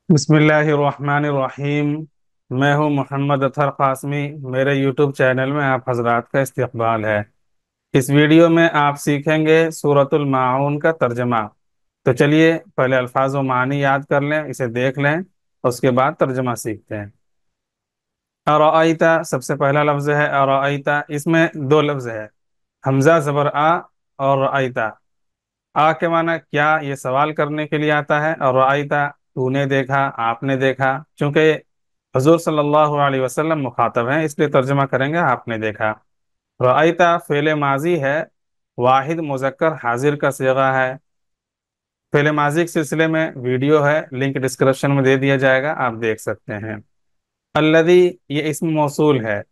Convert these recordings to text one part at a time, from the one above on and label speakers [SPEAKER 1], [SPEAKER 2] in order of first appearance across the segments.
[SPEAKER 1] बिस्मिल्लाहिर्रहमानिर्रहीम। मैं हूं मोहम्मद अतहर कासमी। मेरे यूट्यूब चैनल में आप हजरात का इस्तकबाल है। इस वीडियो में आप सीखेंगे सूरतुल माऊन का तर्जमा। तो चलिए पहले अल्फाज व मानी याद कर लें, इसे देख लें, उसके बाद तर्जमा सीखते हैं। अराइता सबसे पहला लफ्ज है। अराइता, इसमें दो लफ्ज है, हमजा जबर आ और राइता। आ के माना क्या, ये सवाल करने के लिए आता है, और राइता तूने देखा, आपने देखा। चूंकि हजूर सल्लल्लाहु अलैहि वसल्लम मुखातब हैं, इसलिए तर्जुमा करेंगे आपने देखा। राइता फेले माजी है, वाहिद मुजक्कर हाजिर का सिगा है। फेले माजी के सिलसिले में वीडियो है, लिंक डिस्क्रिप्शन में दे दिया जाएगा, आप देख सकते हैं। अल्लदी, ये इस्म मौसूल है,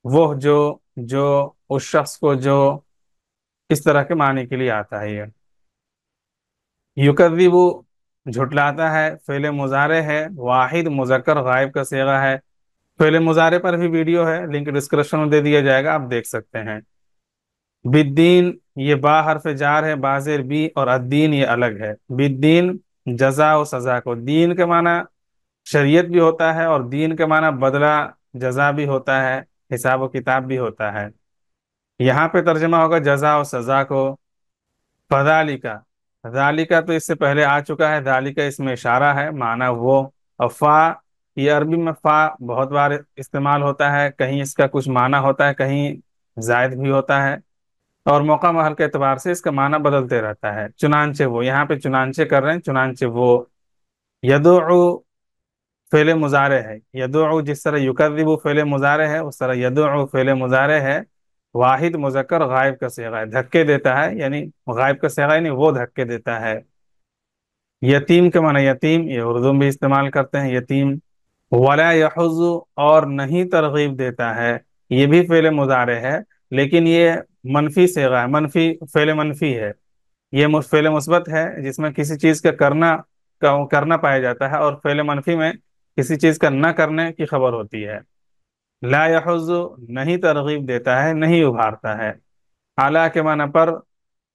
[SPEAKER 1] वो जो उस शख्स को जो इस तरह के माने के लिए आता है ये। युकद्दिबु, झुटलाता है, फेले मुजारे है, वाहिद मुजक्कर गायब का सेगा है। फेले मुजारे पर भी वीडियो है, लिंक डिस्क्रिप्शन में दे दिया जाएगा, आप देख सकते हैं। बिद्दीन, ये बा हरफ जार है, बाजेर बी, और अद्दीन ये अलग है। बिद्दीन जजा और सजा को, दीन के माना शरीयत भी होता है, और दीन के माना बदला जजा भी होता है, हिसाब व किताब भी होता है। यहाँ पे तर्जमा होगा जजा और सजा को। फदालिका, दालिका तो इससे पहले आ चुका है, दालिका इसमें इशारा है, माना वो। और फा, ये अरबी में फा बहुत बार इस्तेमाल होता है, कहीं इसका कुछ माना होता है, कहीं जायद भी होता है, और मौका महल के एतबार से इसका माना बदलते रहता है। चुनांचे वो, यहाँ पे चुनांचे कर रहे हैं, चुनांचे वो। यदुउ फेले मुजारे है, यदुउ जिस तरह युकद्दिबु फेले मुजारे है, उस तरह यदुउ फेले मुजारे है। वाहिद मुजक्कर गायब का सेगा है, धक्के देता है, यानी गायब का सेगा यानी वो धक्के देता है। यतीम के माने यतीम, ये उर्दू में भी इस्तेमाल करते हैं, यतीम। वला यहुज़ु, और नहीं तरगीब देता है, ये भी फेले मुजारे है, लेकिन ये मनफी सेगा है, मनफी फेले मनफी है। ये फेले मुस्बत है, जिसमें किसी चीज का करना पाया जाता है, और फेले मनफी में किसी चीज का न करने की खबर होती है। ला यहुज़ु, नहीं तरगीब देता है, नहीं उभारता है। आला के माना पर,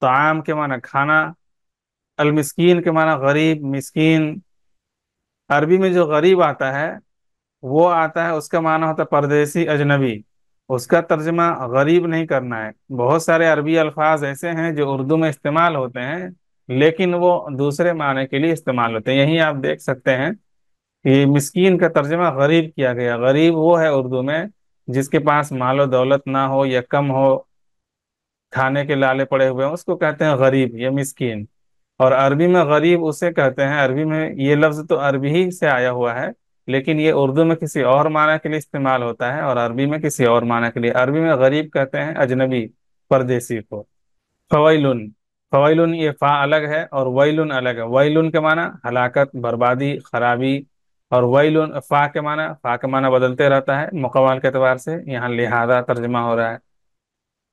[SPEAKER 1] ताम के माना खाना, अल मिस्कीन के माना गरीब, मिस्कीन। अरबी में जो गरीब आता है, वो आता है, उसका माना होता है परदेसी, अजनबी। उसका तर्जमा गरीब नहीं करना है। बहुत सारे अरबी अल्फाज ऐसे हैं जो उर्दू में इस्तेमाल होते हैं, लेकिन वो दूसरे माने के लिए इस्तेमाल होते हैं। यही आप देख सकते हैं कि मिस्कीन का तर्जमा गरीब किया गया। गरीब वो है उर्दू में जिसके पास मालो दौलत ना हो या कम हो, खाने के लाले पड़े हुए हैं, उसको कहते हैं गरीब या मिस्कीन। और अरबी में गरीब उसे कहते हैं, अरबी में ये लफ्ज तो अरबी ही से आया हुआ है, लेकिन ये उर्दू में किसी और माना के लिए इस्तेमाल होता है, और अरबी में किसी और माना के लिए। अरबी में गरीब कहते हैं अजनबी, परदेसी को। फवैलुन, फवैलुन ये फा अलग है और वैलुन अलग है। वैलुन के माना हलाकत, बर्बादी, खराबी। और वैलुन, फा के माना बदलते रहता है मुकव्वल के एतबार से, यहाँ लिहाजा तर्जमा हो रहा है।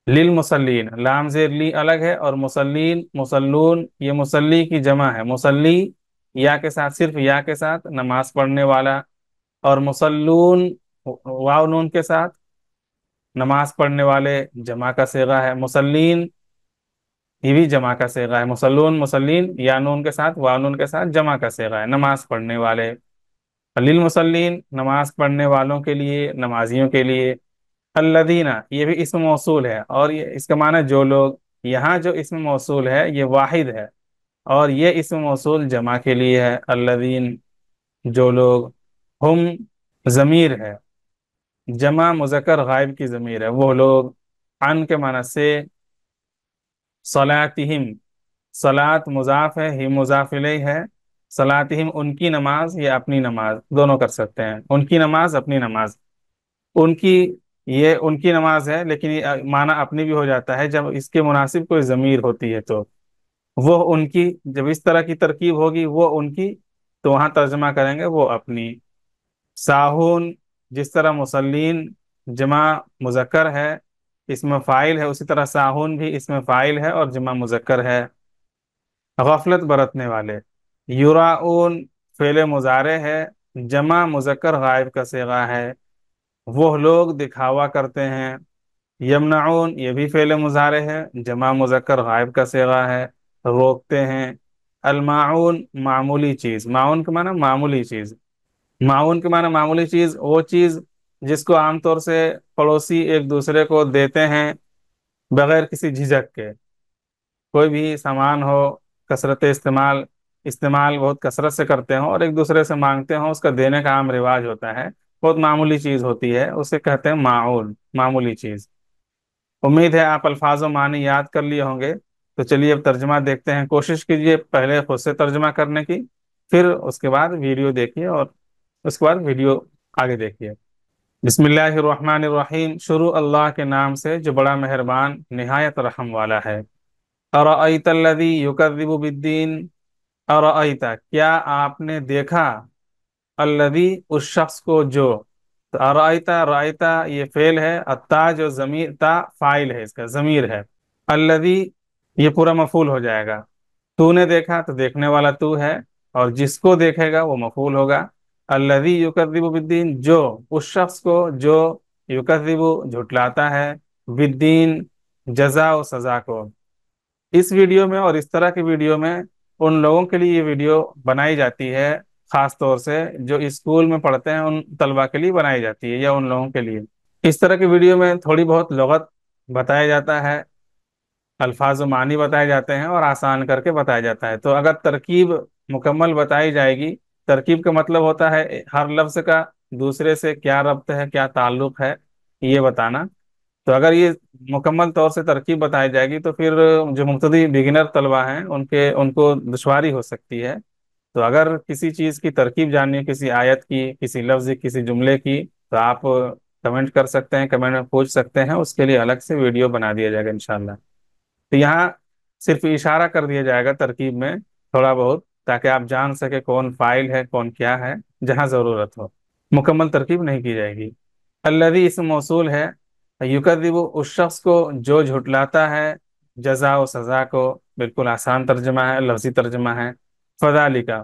[SPEAKER 1] लिल मुसल्लीन, लाम जेर ली अलग है, और मुसल्लीन मुसल्लून ये मुसल्ली की जमा है। मुसल्ली या के साथ, सिर्फ या के साथ, नमाज पढ़ने वाला। और मुसल्लून वाव नून के साथ, नमाज पढ़ने वाले, जमा का सेगा है। मुसल्लीन ये भी जमा का सेगा है। मुसल्लून मुसल्लीन या नून के साथ, वाव नून के साथ, जमा का सेगा है, नमाज पढ़ने वाले। लिल मुसल्लीन नमाज पढ़ने वालों के लिए, नमाजियों के लिए। अल्लदीना ये भी इसम मौसूल है, और ये इसका माना जो लोग। यहाँ जो इसम मौसूल है ये वाहिद है, और ये इसम मौसूल जमा के लिए है, अल्लदीन जो लोग। हम जमीर है, जमा मुजक्कर गायब की जमीर है, वो लोग। अन के माना से। सलातिहिम, सलात मुजाफ है, ही मुजाफ इलैह है। सलातिहिम उनकी नमाज या अपनी नमाज, दोनों कर सकते हैं, उनकी नमाज, अपनी नमाज। उनकी, ये उनकी नमाज है, लेकिन ये माना अपनी भी हो जाता है जब इसके मुनासिब कोई जमीर होती है तो। वो उनकी, जब इस तरह की तरकीब होगी वो उनकी, तो वहां तर्जमा करेंगे वो अपनी। साहून, जिस तरह मुसल्लीन जमा मुजक्कर है, इसमें फाइल है, उसी तरह साहून भी इसमें फाइल है और जमा मुजक्कर है। गफलत बरतने वाले। युराऊन फेले मुजारे है, जमा मुजक्कर गायब का सेगा है, वो लोग दिखावा करते हैं। यमनाउन ये भी फेले मुजारे है, जमा मुजक्कर गायब का सेगा है, रोकते हैं। अलमाउन मामूली चीज, माउन के माना मामूली चीज, माउन के माना मामूली चीज वो चीज जिसको आमतौर से पड़ोसी एक दूसरे को देते हैं बगैर किसी झिझक के। कोई भी सामान हो, कसरत इस्तेमाल, इस्तेमाल बहुत कसरत से करते हो और एक दूसरे से मांगते हो, उसका देने का आम रिवाज होता है, बहुत मामूली चीज होती है, उसे कहते हैं माउन, मामूली चीज। उम्मीद है आप अल्फाजों मानी याद कर लिए होंगे। तो चलिए अब तर्जमा देखते हैं, कोशिश कीजिए पहले खुद से तर्जमा करने की, फिर उसके बाद वीडियो देखिए और उसके बाद वीडियो आगे देखिए। बिस्मिल्लाहिर्रहमानिर्रहीम, शुरू अल्लाह के नाम से जो बड़ा मेहरबान निहायत रहम वाला है। अरअयतल्लज़ी युकज़्ज़िबु बिद्दीन, अरअयता क्या आपने देखा, अल्लज़ी उस शख्स को जो, तो अरअयता रअयता ये फेल है, अत्ता जो जमीर, ता फाइल है, इसका जमीर है, अल्लज़ी ये पूरा मफूल हो जाएगा। तूने देखा तो देखने वाला तू है, और जिसको देखेगा वो मफूल होगा। अल्लज़ी युकज़्ज़िबु बिद्दीन जो, उस शख्स को जो, युकज़्ज़िबु झुटलाता है, बिद्दीन जजा और सजा को। इस वीडियो में और इस तरह की वीडियो में उन लोगों के लिए ये वीडियो बनाई जाती है, खास तौर से जो स्कूल में पढ़ते हैं उन तलबा के लिए बनाई जाती है, या उन लोगों के लिए। इस तरह की वीडियो में थोड़ी बहुत लुगत बताया जाता है, अल्फाज मानी बताए जाते हैं और आसान करके बताया जाता है। तो अगर तरकीब मुकम्मल बताई जाएगी, तरकीब का मतलब होता है हर लफ्ज का दूसरे से क्या रब्त है, क्या ताल्लुक है, ये बताना। तो अगर ये मुकम्मल तौर से तरकीब बताई जाएगी तो फिर जो मुब्तदी बिगिनर तलबा हैं उनके उनको दुश्वारी हो सकती है। तो अगर किसी चीज़ की तरकीब जाननी है, किसी आयत की, किसी लफ्ज, किसी जुमले की, तो आप कमेंट कर सकते हैं, कमेंट में पूछ सकते हैं, उसके लिए अलग से वीडियो बना दिया जाएगा इंशाल्लाह। तो यहाँ सिर्फ इशारा कर दिया जाएगा तरकीब में थोड़ा बहुत, ताकि आप जान सके कौन फाइल है कौन क्या है, जहाँ ज़रूरत हो। मुकम्मल तरकीब नहीं की जाएगी। अल्लज़ी इसम मौसूल है, युकज़्ज़िबु उस शख्स को जो झुटलाता है, जज़ा व सज़ा को, बिल्कुल आसान तर्जमा है, लफ्ज़ी तर्जमा है। फ़ज़ालिका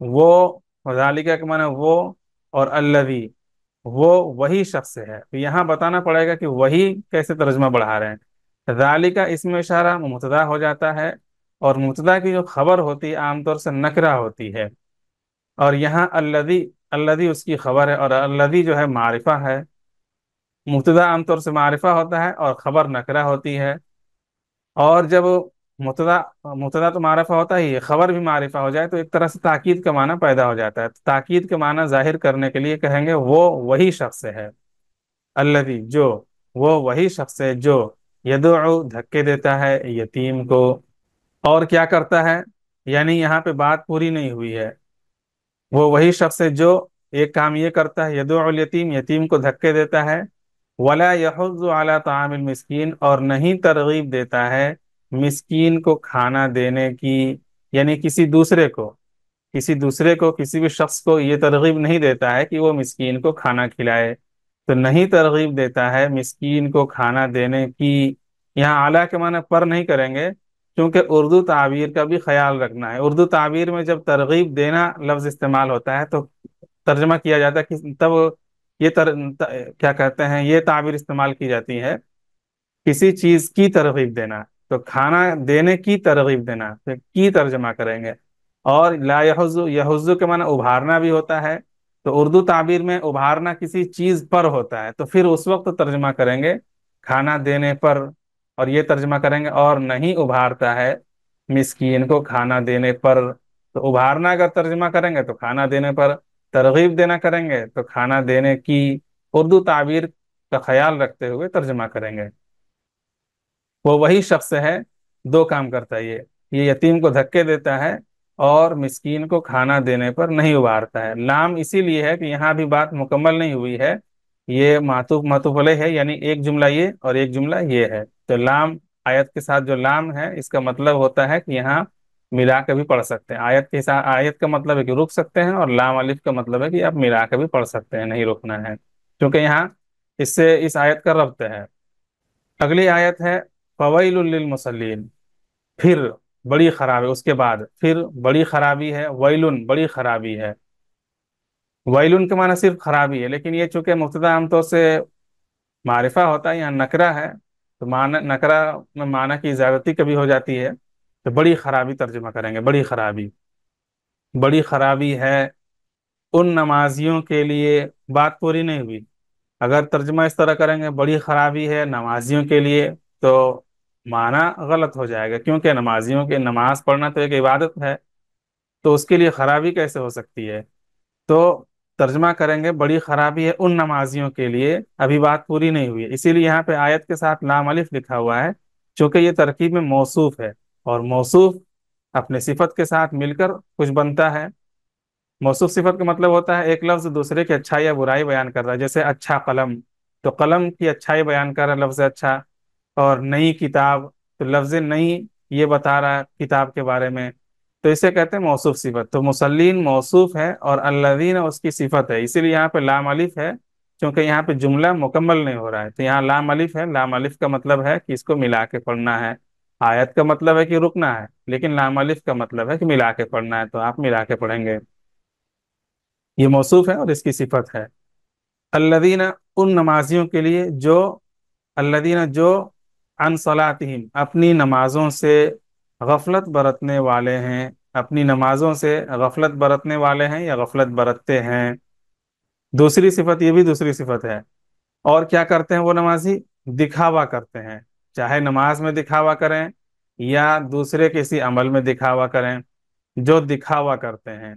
[SPEAKER 1] वो, फ़ज़ालिका के माने वो, और अल्लज़ी वो वही शख्स है। तो यहाँ बताना पड़ेगा कि वही कैसे तर्जमा बढ़ा रहे हैं। ज़ालिका इसमें इशारा मुब्तदा हो जाता है, और मुब्तदा की जो खबर होती है आमतौर से नकरा होती है, और यहाँ अल्लज़ी, अल्लज़ी उसकी खबर है, और अल्लज़ी जो है मारिफा है। मुब्तदा आमतौर से मारिफा होता है और खबर नकरा होती है। और जब मुब्तदा, मुब्तदा तो मारिफा होता ही है, खबर भी मारिफा हो जाए तो एक तरह से ताकीद का माना पैदा हो जाता है। तो ताकीद का माना जाहिर करने के लिए कहेंगे वो वही शख्स है, अल्लज़ी जो, वो वही शख्स है जो यदुउ धक्के देता है यतीम को। और क्या करता है, यानी यहाँ पे बात पूरी नहीं हुई है। वो वही शख्स है जो एक काम ये करता है, यदुउल यतीम, यतीम को धक्के देता है, वला यहुज़्ज़ु अला तामिल मिस्कीन, और नहीं तरगीब देता है मिस्कीन को खाना देने की, यानी किसी दूसरे को किसी भी शख्स को ये तरगीब नहीं देता है कि वो मिस्कीन को खाना खिलाए। तो नहीं तरगीब देता है मिस्कीन को खाना देने की। यहाँ आला के माने पर नहीं करेंगे, क्योंकि उर्दू ताबीर का भी ख्याल रखना है। उर्दू ताबीर में जब तरगीब देना लफ्ज इस्तेमाल होता है तो तर्जमा किया जाता है कि तब ये क्या कहते हैं, ये ताबीर इस्तेमाल की जाती है, किसी चीज की तरगीब देना। तो खाना देने की तरगीब देना, तो की तर्जमा करेंगे। और ला यहुज़्ज़ु, यहुज़्ज़ु के माना उभारना भी होता है। तो उर्दू ताबीर में उभारना किसी चीज पर होता है, तो फिर उस वक्त तर्जमा करेंगे खाना देने पर, और ये तर्जमा करेंगे और नहीं उभारता है मिस्कीन को खाना देने पर। तो उभारना अगर तर्जमा करेंगे तो खाना देने पर, तरगीब देना करेंगे तो खाना देने की। उर्दू ताबीर का ख्याल रखते हुए तर्जमा करेंगे। वो वही शख्स है, दो काम करता है ये यतीम को धक्के देता है और मिस्कीन को खाना देने पर नहीं उबारता है। लाम इसीलिए है कि यहाँ भी बात मुकम्मल नहीं हुई है, ये मातूफ मातूफ अलैह है, यानी एक जुमला ये और एक जुमला ये है। तो लाम, आयत के साथ जो लाम है इसका मतलब होता है कि यहाँ मिला के भी पढ़ सकते हैं। आयत के साथ, आयत का मतलब है कि रुक सकते हैं, और लाम अलिफ का मतलब है कि आप मिला के भी पढ़ सकते हैं, नहीं रुकना है, क्योंकि यहाँ इससे इस आयत का रब्त है। अगली आयत है फवैलुल लिल मुसल्लीन, फिर बड़ी खराबी, उसके बाद फिर बड़ी खराबी है, वैलुन बड़ी खराबी है। वैलुन के माना सिर्फ खराबी है, लेकिन ये चूंकि मुब्तदा आमतौर से मारिफा होता है, यहाँ नकरा है, तो माना नकरा में माना की ज्यादती कभी हो जाती है। تو بڑی خرابی ترجمہ کریں گے، بڑی خرابی، بڑی خرابی ہے ان نمازیوں کے لیے، بات پوری نہیں ہوئی۔ اگر ترجمہ اس طرح کریں گے بڑی خرابی ہے نمازیوں کے لیے، تو معنی غلط ہو جائے گا، کیونکہ نمازیوں کے نماز پڑھنا تو ایک عبادت ہے، تو اس کے لیے خرابی کیسے ہو سکتی ہے؟ تو ترجمہ کریں گے بڑی خرابی ہے ان نمازیوں کے لیے، ابھی بات پوری نہیں ہوئی ہے، اسی لیے یہاں پہ آیت کے ساتھ لام الف لکھا ہوا ہے، چونکہ یہ ترکیب میں موصوف ہے، اور موصوف اپنے صفت کے ساتھ مل کر کچھ بنتا ہے۔ موصوف صفت کا مطلب ہوتا ہے ایک لفظ دوسرے کی اچھائی یا برائی بیان کر رہا ہے، جیسے اچھا قلم، تو قلم کی اچھائی بیان کر رہا ہے لفظ اچھا، اور نئی کتاب، تو لفظ نئی یہ بتا رہا ہے کتاب کے بارے میں، تو اسے کہتے ہیں موصوف صفت۔ تو مسلین موصوف ہے اور الذین اس کی صفت ہے، اسی لیے یہاں پہ لام الف ہے، کیونکہ یہاں پہ جملہ مکمل نہیں ہو رہا ہے، تو یہاں لام الف ہے۔ لام الف کا مطلب ہے کہ اس کو ملا کے پڑھنا ہے، آیت کا مطلب ہے کہ رکنا ہے، لیکن لام الف کا مطلب ہے کہ ملا کے پڑھنا ہے، تو آپ ملا کے پڑھیں گے۔ یہ موصوف ہے اور اس کی صفت ہے۔ الذین ان نمازیوں کے لیے جو، الذین جو عن صلاتہم اپنی نمازوں سے غفلت برتنے والے ہیں، اپنی نمازوں سے غفلت برتنے والے ہیں یا غفلت برتتے ہیں۔ دوسری صفت، یہ بھی دوسری صفت ہے۔ اور کیا کرتے ہیں وہ نمازی؟ دکھاوا کرتے ہیں، چاہے نماز میں دکھاوا کریں یا دوسرے کسی عمل میں دکھاوا کریں، جو دکھاوا کرتے ہیں،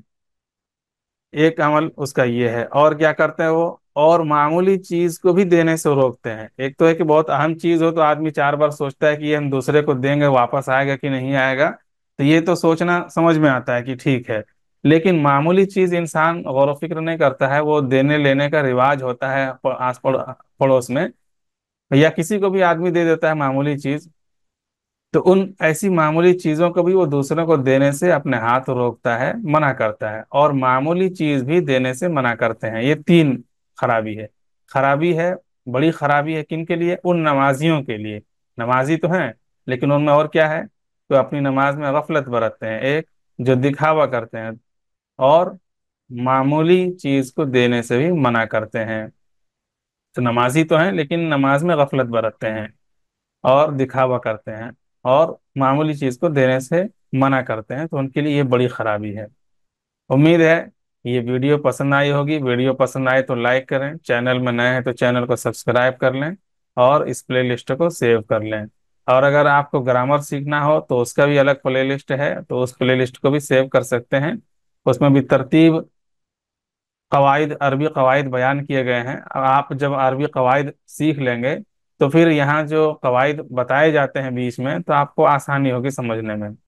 [SPEAKER 1] ایک عمل اس کا یہ ہے۔ اور کیا کرتے ہیں وہ؟ اور معمولی چیز کو بھی دینے سے روکتے ہیں۔ ایک تو ہے کہ بہت اہم چیز ہو تو آدمی چار بار سوچتا ہے کہ یہ ہم دوسرے کو دیں گے واپس آئے گا کہ نہیں آئے گا، تو یہ تو سوچنا سمجھ میں آتا ہے کہ ٹھیک ہے، لیکن معمولی چیز انسان غور و فکر نہیں کرتا ہے، وہ دینے لینے کا رواج ہوتا ہے آس پڑوس میں، یا کسی کو بھی آدمی دے دیتا ہے معمولی چیز، تو ان ایسی معمولی چیزوں کو بھی وہ دوسروں کو دینے سے اپنے ہاتھ روکتا ہے، منع کرتا ہے، اور معمولی چیز بھی دینے سے منع کرتے ہیں۔ یہ تین خرابی ہے۔ خرابی ہے، بڑی خرابی ہے کن کے لیے؟ ان نمازیوں کے لیے، نمازی تو ہیں لیکن ان میں اور کیا ہے؟ تو اپنی نماز میں غفلت برتتے ہیں، ایک جو دکھاوا کرتے ہیں، اور معمولی چیز کو دینے سے بھی منع کرتے ہیں۔ تو نمازی تو ہیں لیکن نماز میں غفلت برتتے ہیں اور دکھاوا کرتے ہیں اور معمولی چیز کو دینے سے منع کرتے ہیں، تو ان کے لیے یہ بڑی خرابی ہے۔ امید ہے یہ ویڈیو پسند آئی ہوگی، ویڈیو پسند آئے تو لائک کریں، چینل میں نئے ہیں تو چینل کو سبسکرائب کر لیں اور اس پلے لسٹ کو سیو کر لیں۔ اور اگر آپ کو گرامر سیکھنا ہو تو اس کا بھی الگ پلے لسٹ ہے، تو اس پلے لسٹ کو بھی سیو کر سکتے ہیں، اس میں بھی ترتیب قواعد، عربی قواعد بیان کیے گئے ہیں۔ اور آپ جب عربی قواعد سیکھ لیں گے تو پھر یہاں جو قواعد بتائے جاتے ہیں بیچ میں، تو آپ کو آسانی ہوگی سمجھنے میں۔